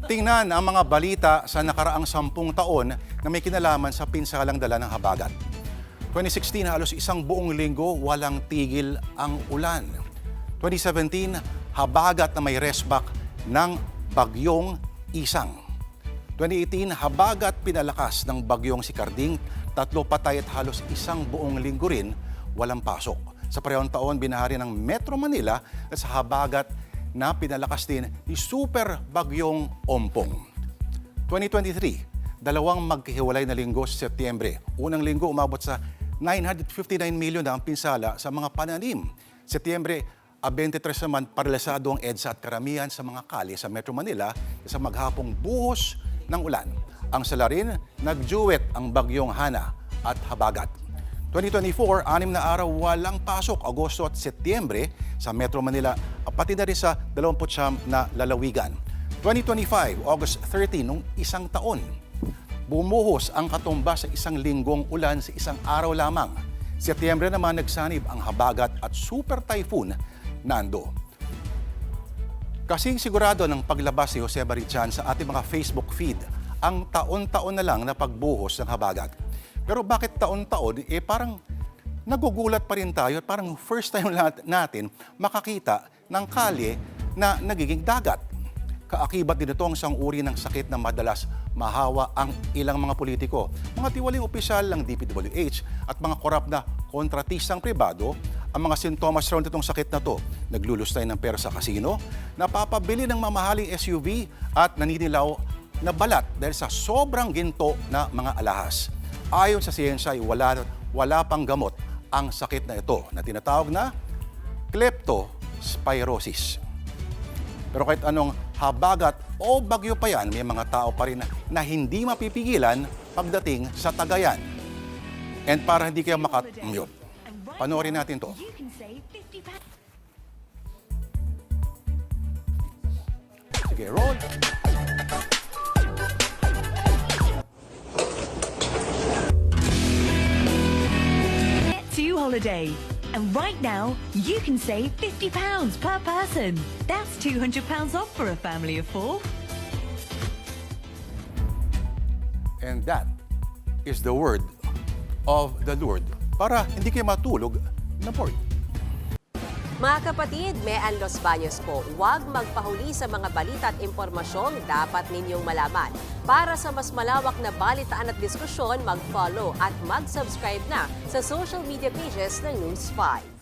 Tingnan ang mga balita sa nakaraang 10 taon na may kinalaman sa pinsalang dala ng habagat. 2016, halos isang buong linggo walang tigil ang ulan. 2017, habagat na may resback ng bagyong Isang. 2018, habagat pinalakas ng bagyong si Karding, 3 patay at halos isang buong linggo rin walang pasok. Sa parehong taon, binahari ng Metro Manila at sa habagat na pinalakas din ni Super Bagyong Ompong. 2023, dalawang magkahiwalay na linggo sa Setyembre. Unang linggo umabot sa 959 milyon na ang pinsala sa mga pananim. Setyembre, 23 naman paralisado ang EDSA at karamihan sa mga kalye sa Metro Manila sa maghapong buhos ng ulan. Ang salarin, nag-duet ang bagyong Hana at habagat. 2024, 6 na araw walang pasok, Agosto at Setyembre sa Metro Manila, pati na rin sa 29 na lalawigan. 2025, August 13, nung isang taon, bumuhos ang katumba sa isang linggong ulan sa isang araw lamang. Setyembre naman nagsanib ang habagat at super typhoon Nando. Kasing sigurado ng paglabas ni Jose Marichan sa ating mga Facebook feed, ang taon-taon na lang na pagbuhos ng habagat. Pero bakit taon-taon? Parang nagugulat pa rin tayo at parang first time natin makakita ng kalye na nagiging dagat. Kaakibat din ito ang isang uri ng sakit na madalas mahawa ang ilang mga politiko, mga tiwaling opisyal ng DPWH at mga korap na kontratistang pribado. Ang mga sintomas raw nitong sakit na to, naglulustay ng pera sa kasino, napapabili ng mamahaling SUV at naninilaw na balat dahil sa sobrang ginto na mga alahas. Ayon sa siyensya, wala pang gamot ang sakit na ito na tinatawag na leptospirosis. Pero kahit anong habagat o bagyo pa yan, may mga tao pa rin na hindi mapipigilan pagdating sa Tagayan. And para hindi kayo makatamyot, panoorin natin to. Sige, roll! Holiday. And right now, you can save £50 per person. That's £200 off for a family of 4. And that is the word of the Lord para hindi kayo matulog na bored. Mga kapatid, Mean Los Baños po, huwag magpahuli sa mga balita at impormasyong dapat ninyong malaman. Para sa mas malawak na balitaan at diskusyon, mag-follow at mag-subscribe na sa social media pages ng News 5.